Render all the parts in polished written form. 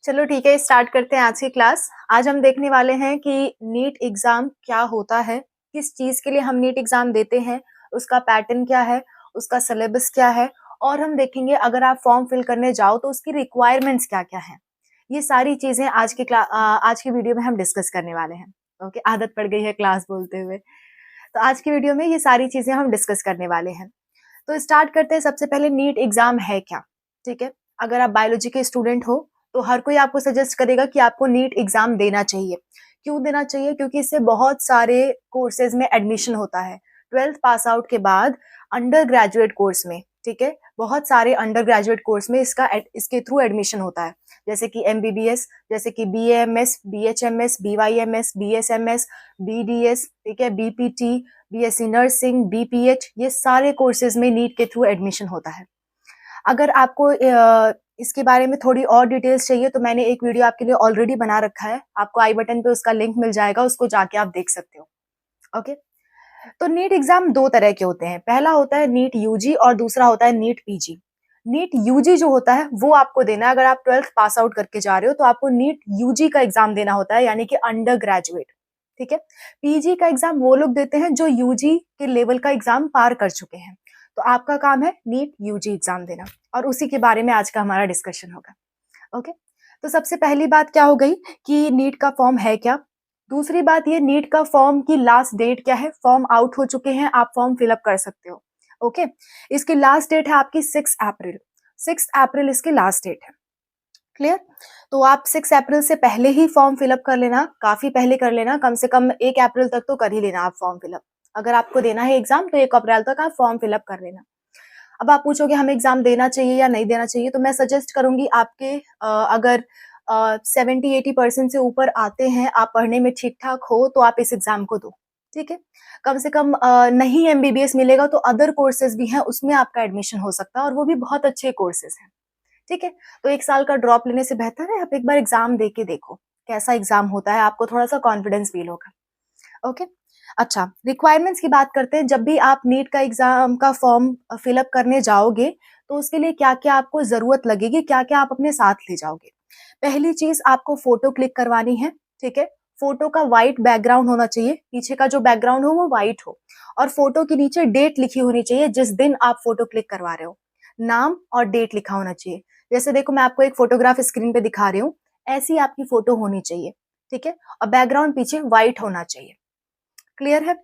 चलो ठीक है, स्टार्ट करते हैं आज की क्लास। आज हम देखने वाले हैं कि नीट एग्ज़ाम क्या होता है, किस चीज़ के लिए हम नीट एग्ज़ाम देते हैं, उसका पैटर्न क्या है, उसका सिलेबस क्या है और हम देखेंगे अगर आप फॉर्म फिल करने जाओ तो उसकी रिक्वायरमेंट्स क्या-क्या हैं। ये सारी चीज़ें आज की वीडियो में हम डिस्कस करने वाले हैं। ओके, आदत पड़ गई है क्लास बोलते हुए। तो आज की वीडियो में ये सारी चीज़ें हम डिस्कस करने वाले हैं। तो स्टार्ट करते हैं। सबसे पहले नीट एग्जाम है क्या? ठीक है। अगर आप बायोलॉजी के स्टूडेंट हो तो हर कोई आपको सजेस्ट करेगा कि आपको नीट एग्जाम देना चाहिए। क्यों देना चाहिए? क्योंकि इससे बहुत सारे कोर्सेज में एडमिशन होता है। 12th पास आउट के बाद अंडर ग्रेजुएट कोर्स में, ठीक है, बहुत सारे अंडर ग्रेजुएट कोर्स में इसके थ्रू एडमिशन होता है। जैसे कि एमबीबीएस, जैसे कि बीएएमएस, बीएचएमएस, बीवाईएमएस, बीएसएमएस, बीडीएस, ठीक है, बीपीटी, बीएससी नर्सिंग, बीपीएच, ये सारे कोर्सेज में नीट के थ्रू एडमिशन होता है। अगर आपको इसके बारे में थोड़ी और डिटेल्स चाहिए तो मैंने एक वीडियो आपके लिए ऑलरेडी बना रखा है। आपको आई बटन पे उसका लिंक मिल जाएगा, उसको जाके आप देख सकते हो। ओके। तो नीट एग्जाम दो तरह के होते हैं। पहला होता है नीट यूजी और दूसरा होता है नीट पीजी। नीट यूजी जो होता है वो आपको देना है। अगर आप 12th पास आउट करके जा रहे हो तो आपको नीट यूजी का एग्जाम देना होता है, यानी कि अंडर ग्रेजुएट। ठीक है। पीजी का एग्जाम वो लोग देते हैं जो यूजी के लेवल का एग्जाम पार कर चुके हैं। तो आपका काम है नीट यूजी एग्जाम देना और उसी के बारे में आज का हमारा डिस्कशन होगा। ओके। तो सबसे पहली बात क्या हो गई कि नीट का फॉर्म है क्या। दूसरी बात ये, नीट का फॉर्म की लास्ट डेट क्या है। फॉर्म आउट हो चुके हैं, आप फॉर्म फिलअप कर सकते हो। ओके। इसकी लास्ट डेट है आपकी 6 अप्रैल। 6 अप्रैल इसकी लास्ट डेट है। क्लियर? तो आप 6 अप्रैल से पहले ही फॉर्म फिलअप कर लेना, काफी पहले कर लेना, कम से कम 1 अप्रैल तक तो कर ही लेना आप फॉर्म फिलअप। अगर आपको देना है एग्जाम तो 1 अप्रैल तक आप फॉर्म फिलअप कर लेना। अब आप पूछोगे हमें एग्जाम देना चाहिए या नहीं देना चाहिए, तो मैं सजेस्ट करूंगी आपके अगर 70-80% से ऊपर आते हैं, आप पढ़ने में ठीक ठाक हो तो आप इस एग्जाम को दो। ठीक है। कम से कम नहीं एमबीबीएस मिलेगा तो अदर कोर्सेज भी हैं, उसमें आपका एडमिशन हो सकता है और वो भी बहुत अच्छे कोर्सेज हैं। ठीक है। तो 1 साल का ड्रॉप लेने से बेहतर है आप एक बार एग्जाम दे के देखो कैसा एग्जाम होता है, आपको थोड़ा सा कॉन्फिडेंस फील होगा। ओके। अच्छा, रिक्वायरमेंट्स की बात करते हैं। जब भी आप नीट का एग्जाम का फॉर्म फिलअप करने जाओगे तो उसके लिए क्या क्या आपको जरूरत लगेगी, क्या क्या आप अपने साथ ले जाओगे। पहली चीज, आपको फोटो क्लिक करवानी है। ठीक है। फोटो का व्हाइट बैकग्राउंड होना चाहिए, पीछे का जो बैकग्राउंड हो वो व्हाइट हो और फोटो के नीचे डेट लिखी होनी चाहिए जिस दिन आप फोटो क्लिक करवा रहे हो। नाम और डेट लिखा होना चाहिए। जैसे देखो, मैं आपको एक फोटोग्राफ स्क्रीन पे दिखा रही हूँ, ऐसी आपकी फोटो होनी चाहिए। ठीक है। और बैकग्राउंड पीछे व्हाइट होना चाहिए। क्लियर है?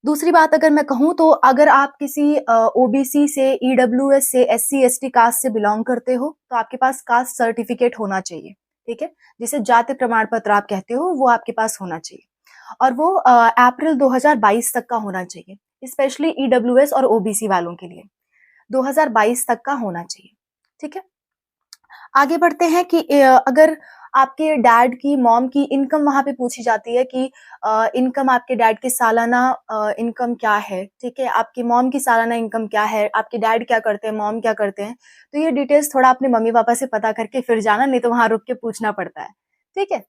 दूसरी बात अगर मैं कहूँ तो अगर आप किसी ओबीसी से, ईडब्ल्यूएस से, एससी एसटी कास्ट से बिलोंग करते हो तो आपके पास कास्ट सर्टिफिकेट होना चाहिए। ठीक है। जिसे जाति प्रमाण पत्र आप कहते हो, वो आपके पास होना चाहिए और वो अप्रैल 2022 तक का होना चाहिए, स्पेशली ईडब्ल्यूएस और ओबीसी वालों के लिए 2022 तक का होना चाहिए। ठीक है। आगे बढ़ते हैं कि अगर आपके डैड की, मॉम की इनकम वहां पे पूछी जाती है कि इनकम आपके डैड की सालाना इनकम क्या है। ठीक है। आपकी मॉम की सालाना इनकम क्या है, आपके डैड क्या करते हैं, मॉम क्या करते हैं, तो ये डिटेल्स थोड़ा अपने मम्मी पापा से पता करके फिर जाना, नहीं तो वहां रुक के पूछना पड़ता है। ठीक है।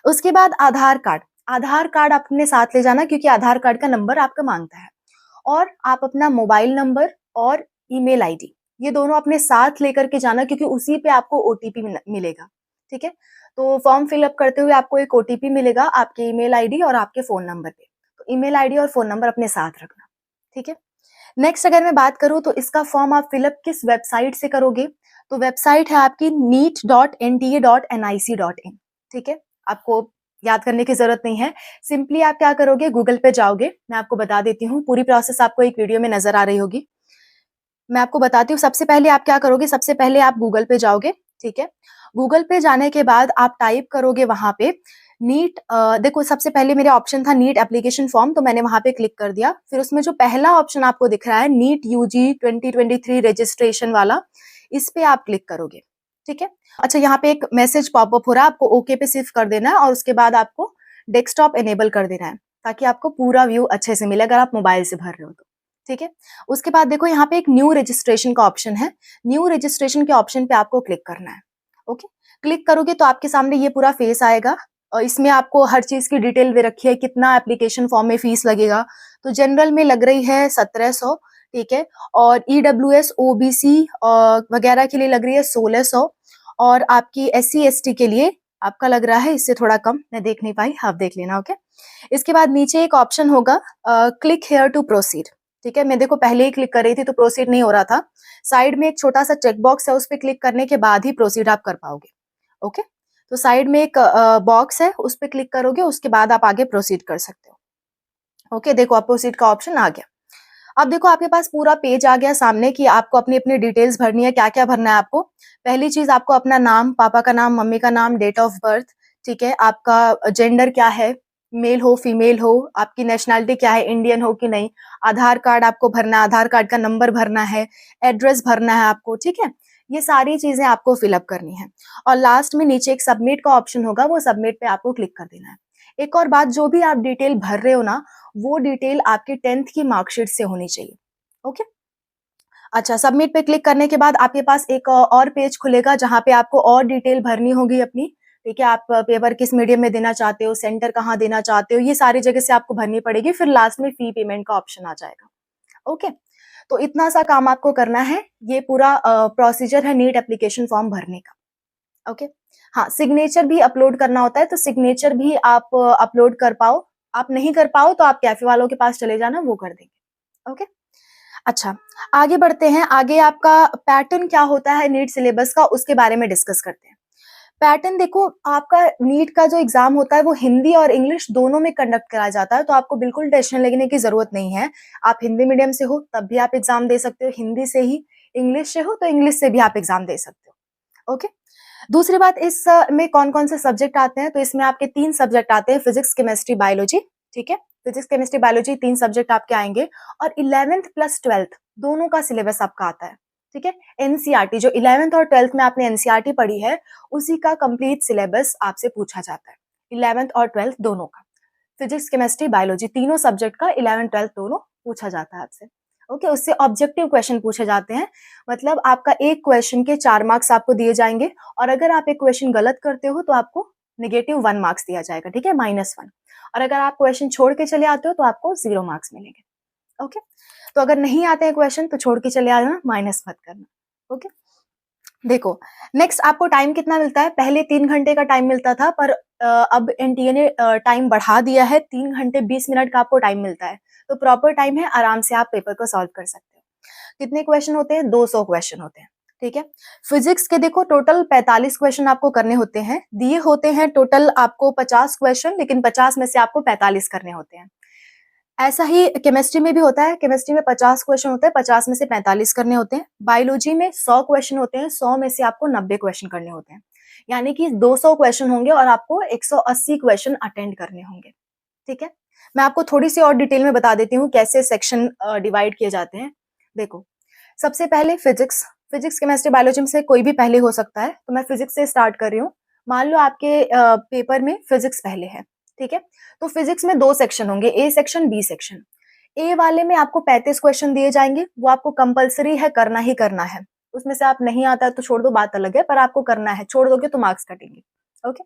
उसके बाद आधार कार्ड। आधार कार्ड अपने साथ ले जाना क्योंकि आधार कार्ड का नंबर आपका मांगता है। और आप अपना मोबाइल नंबर और ईमेल आईडी, ये दोनों अपने साथ लेकर के जाना क्योंकि उसी पे आपको ओटीपी मिलेगा। ठीक है। तो फॉर्म फिलअप करते हुए आपको एक ओटीपी मिलेगा आपके ईमेल आईडी और आपके फोन नंबर पे। तो ईमेल आईडी और फोन नंबर अपने साथ रखना। ठीक है। नेक्स्ट अगर मैं बात करूं तो इसका फॉर्म आप फिलअप किस वेबसाइट से करोगे, तो वेबसाइट है आपकी neet.nta.nic.in। ठीक है। आपको याद करने की जरूरत नहीं है। सिंपली आप क्या करोगे, गूगल पे जाओगे। मैं आपको बता देती हूँ, पूरी प्रोसेस आपको एक वीडियो में नजर आ रही होगी। मैं आपको बताती हूँ। सबसे पहले आप क्या करोगे, सबसे पहले आप गूगल पे जाओगे। ठीक है। गूगल पे जाने के बाद आप टाइप करोगे वहां पे नीट। देखो, सबसे पहले मेरे ऑप्शन था नीट एप्लीकेशन फॉर्म, तो मैंने वहां पे क्लिक कर दिया। फिर उसमें जो पहला ऑप्शन आपको दिख रहा है नीट यूजी 2023 रजिस्ट्रेशन वाला, इस पे आप क्लिक करोगे। ठीक है। अच्छा, यहाँ पे एक मैसेज पॉपअप हो रहा है, आपको ओके पे सिर्फ कर देना है और उसके बाद आपको डेस्कटॉप एनेबल कर देना है ताकि आपको पूरा व्यू अच्छे से मिले अगर आप मोबाइल से भर रहे हो तो। ठीक है। उसके बाद देखो, यहाँ पे एक न्यू रजिस्ट्रेशन का ऑप्शन है। न्यू रजिस्ट्रेशन के ऑप्शन पे आपको क्लिक करना है। ओके। क्लिक करोगे तो आपके सामने ये पूरा फेस आएगा और इसमें आपको हर चीज की डिटेल दे रखी है, कितना एप्लीकेशन फॉर्म में फीस लगेगा। तो जनरल में लग रही है 1700। ठीक है। और ईडब्ल्यूएस, ओबीसी वगैरह के लिए लग रही है 1600 और आपकी SC/ST के लिए आपका लग रहा है इससे थोड़ा कम, मैं देख नहीं पाई, आप देख लेना, ओके। इसके बाद नीचे एक ऑप्शन होगा क्लिक हेयर टू प्रोसीड, ठीक है। मैं देखो पहले ही क्लिक कर रही थी तो प्रोसीड नहीं हो रहा था। साइड में एक छोटा सा चेक बॉक्स है, उस पर क्लिक करने के बाद ही प्रोसीड आप कर पाओगे, ओके। तो साइड में एक बॉक्स है, उस पर क्लिक करोगे, उसके बाद आप आगे प्रोसीड कर सकते हो, ओके। देखो अब प्रोसीड का ऑप्शन आ गया। अब देखो आपके पास पूरा पेज आ गया सामने कि आपको अपनी अपनी डिटेल्स भरनी है, क्या क्या भरना है आपको। पहली चीज आपको अपना नाम, पापा का नाम, मम्मी का नाम, डेट ऑफ बर्थ, ठीक है। आपका जेंडर क्या है, मेल हो फीमेल हो, आपकी नेशनैलिटी क्या है, इंडियन हो कि नहीं, आधार कार्ड आपको भरना है, आधार कार्ड का नंबर भरना है, एड्रेस भरना है आपको, ठीक है। ये सारी चीजें आपको फिलअप करनी है। और लास्ट में नीचे एक सबमिट का ऑप्शन होगा, वो सबमिट पे आपको क्लिक कर देना है। एक और बात, जो भी आप डिटेल भर रहे हो ना, वो डिटेल आपकी 10th की मार्कशीट से होनी चाहिए, ओके। अच्छा, सबमिट पे क्लिक करने के बाद आपके पास एक और पेज खुलेगा जहां पे आपको और डिटेल भरनी होगी अपनी, ठीक है। आप पेपर किस मीडियम में देना चाहते हो, सेंटर कहाँ देना चाहते हो, ये सारी जगह से आपको भरनी पड़ेगी। फिर लास्ट में फी पेमेंट का ऑप्शन आ जाएगा, ओके। तो इतना सा काम आपको करना है, ये पूरा प्रोसीजर है नीट एप्लीकेशन फॉर्म भरने का, ओके। हाँ, सिग्नेचर भी अपलोड करना होता है, तो सिग्नेचर भी आप अपलोड कर पाओ, आप नहीं कर पाओ तो आप कैफे वालों के पास चले जाना, वो कर देंगे, ओके। अच्छा, आगे बढ़ते हैं। आगे आपका पैटर्न क्या होता है नीट सिलेबस का, उसके बारे में डिस्कस करते हैं। पैटर्न देखो, आपका नीट का जो एग्जाम होता है वो हिंदी और इंग्लिश दोनों में कंडक्ट कराया जाता है, तो आपको बिल्कुल टेंशन लेने की जरूरत नहीं है। आप हिंदी मीडियम से हो तब भी आप एग्जाम दे सकते हो हिंदी से ही, इंग्लिश से हो तो इंग्लिश से भी आप एग्जाम दे सकते हो, ओके। दूसरी बात, इस में कौन-कौन से सब्जेक्ट आते हैं, तो इसमें आपके 3 सब्जेक्ट आते हैं, फिजिक्स, केमिस्ट्री, बायोलॉजी, ठीक है। फिजिक्स, केमिस्ट्री, बायोलॉजी 3 सब्जेक्ट आपके आएंगे। और 11th प्लस 12th दोनों का सिलेबस आपका आता है, ठीक है। एनसीईआरटी जो 11th और 12th में आपने एनसीईआरटी पढ़ी है, उसी का कंप्लीट सिलेबस आपसे पूछा जाता है, 11th और 12th दोनों का। फिजिक्स, केमिस्ट्री, बायोलॉजी तीनों सब्जेक्ट का 11th 12th दोनों पूछा जाता है आपसे, ओके। उससे ऑब्जेक्टिव क्वेश्चन पूछे जाते हैं, मतलब आपका एक क्वेश्चन के 4 मार्क्स आपको दिए जाएंगे, और अगर आप एक क्वेश्चन गलत करते हो तो आपको -1 मार्क्स दिया जाएगा, ठीक है, -1। और अगर आप क्वेश्चन छोड़ के चले आते हो तो आपको 0 मार्क्स मिलेंगे, ओके। तो अगर नहीं आते हैं क्वेश्चन तो छोड़ के चले आना, माइनस मत करना, ओके। देखो, नेक्स्ट आपको टाइम कितना मिलता है, पहले 3 घंटे का टाइम मिलता था, पर अब एनटीए ने टाइम बढ़ा दिया है, 3 घंटे 20 मिनट का आपको टाइम मिलता है। तो प्रॉपर टाइम है, आराम से आप पेपर को सॉल्व कर सकते हो। कितने क्वेश्चन होते हैं, 200 क्वेश्चन होते हैं, ठीक है। फिजिक्स के देखो टोटल 45 क्वेश्चन आपको करने होते हैं, दिए होते हैं टोटल आपको 50 क्वेश्चन, लेकिन 50 में से आपको 45 करने होते हैं। ऐसा ही केमिस्ट्री में भी होता है, केमिस्ट्री में 50 क्वेश्चन होते हैं, 50 में से 45 करने होते हैं। बायोलॉजी में 100 क्वेश्चन होते हैं, 100 में से आपको 90 क्वेश्चन करने होते हैं। यानी कि 200 क्वेश्चन होंगे और आपको 180 क्वेश्चन अटेंड करने होंगे, ठीक है। मैं आपको थोड़ी सी और डिटेल में बता देती हूँ कैसे सेक्शन डिवाइड किए जाते हैं। देखो, सबसे पहले फिजिक्स, फिजिक्स, केमिस्ट्री, बायोलॉजी में से कोई भी पहले हो सकता है, तो मैं फिजिक्स से स्टार्ट कर रही हूँ। मान लो आपके पेपर में फिजिक्स पहले है, ठीक है। तो फिजिक्स में 2 सेक्शन होंगे, ए सेक्शन, बी सेक्शन। ए वाले में आपको 35 क्वेश्चन दिए जाएंगे, वो आपको कंपलसरी है, करना ही करना है। उसमें से आप नहीं आता है तो छोड़ दो, बात अलग है, पर आपको करना है, छोड़ दोगे तो मार्क्स कटेंगे, ओके।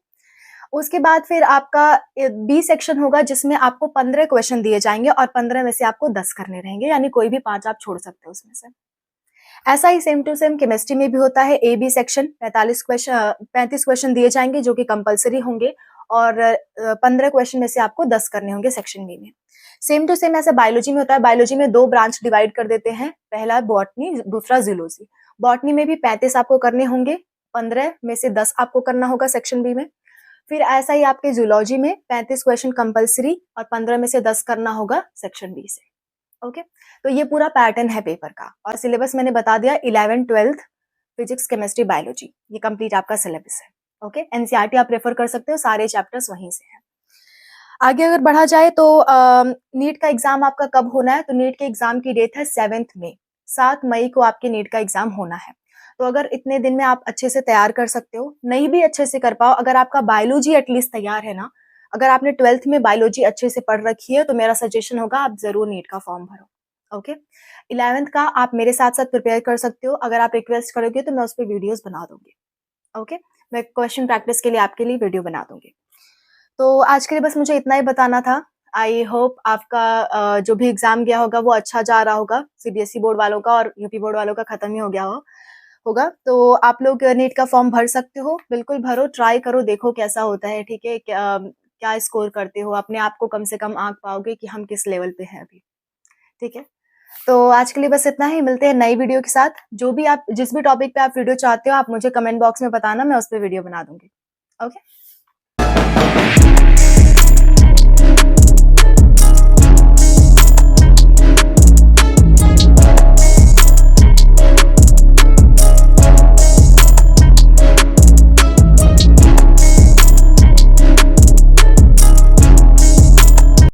उसके बाद फिर आपका बी सेक्शन होगा, जिसमें आपको 15 क्वेश्चन दिए जाएंगे और 15 में से आपको 10 करने रहेंगे, यानी कोई भी 5 आप छोड़ सकते हो उसमें से। ऐसा ही सेम टू सेम केमिस्ट्री में भी होता है, ए बी सेक्शन 35 क्वेश्चन दिए जाएंगे जो कि कंपलसरी होंगे, और 15 क्वेश्चन में से आपको 10 करने होंगे सेक्शन बी में। सेम टू सेम ऐसा बायोलॉजी में होता है, बायोलॉजी में 2 ब्रांच डिवाइड कर देते हैं, पहला बॉटनी, दूसरा जूलॉजी। बॉटनी में भी 35 आपको करने होंगे, 15 में से 10 आपको करना होगा सेक्शन बी में। फिर ऐसा ही आपके जूलॉजी में 35 क्वेश्चन कंपलसरी और 15 में से 10 करना होगा सेक्शन बी से, ओके। तो ये पूरा पैटर्न है पेपर का, और सिलेबस मैंने बता दिया, 11th 12th physics, chemistry, biology, ये कंप्लीट आपका सिलेबस है, ओके। एनसीईआरटी आप रेफर कर सकते हो, सारे चैप्टर्स वहीं से हैं। आगे अगर बढ़ा जाए तो नीट का एग्जाम आपका कब होना है, तो नीट के एग्जाम की डेट है 7 मई, 7 मई को आपके नीट का एग्जाम होना है। तो अगर इतने दिन में आप अच्छे से तैयार कर सकते हो, नहीं भी अच्छे से कर पाओ, अगर आपका बायोलॉजी एटलीस्ट तैयार है ना, अगर आपने 12th में बायोलॉजी अच्छे से पढ़ रखी है, तो मेरा सजेशन होगा आप जरूर नीट का फॉर्म भरो, ओके। 11th का आप मेरे साथ साथ प्रिपेयर कर सकते हो, अगर आप रिक्वेस्ट करोगे तो मैं उस पर वीडियोस बना दूंगी, ओके। मैं क्वेश्चन प्रैक्टिस के लिए आपके लिए वीडियो बना दूंगी। तो आज के लिए बस मुझे इतना ही बताना था। आई होप आपका जो भी एग्जाम गया होगा वो अच्छा जा रहा होगा, सीबीएसई बोर्ड वालों का और यूपी बोर्ड वालों का खत्म ही हो गया होगा। तो आप लोग नीट का फॉर्म भर सकते हो, बिल्कुल भरो, ट्राई करो, देखो कैसा होता है, ठीक है? क्या स्कोर करते हो, अपने आप को कम से कम आँक पाओगे कि हम किस लेवल पे हैं अभी, ठीक है? तो आज के लिए बस इतना ही, मिलते हैं नई वीडियो के साथ। जो भी आप जिस भी टॉपिक पे आप वीडियो चाहते हो, आप मुझे कमेंट बॉक्स में बताना, मैं उस पे वीडियो बना दूँगी। ओके?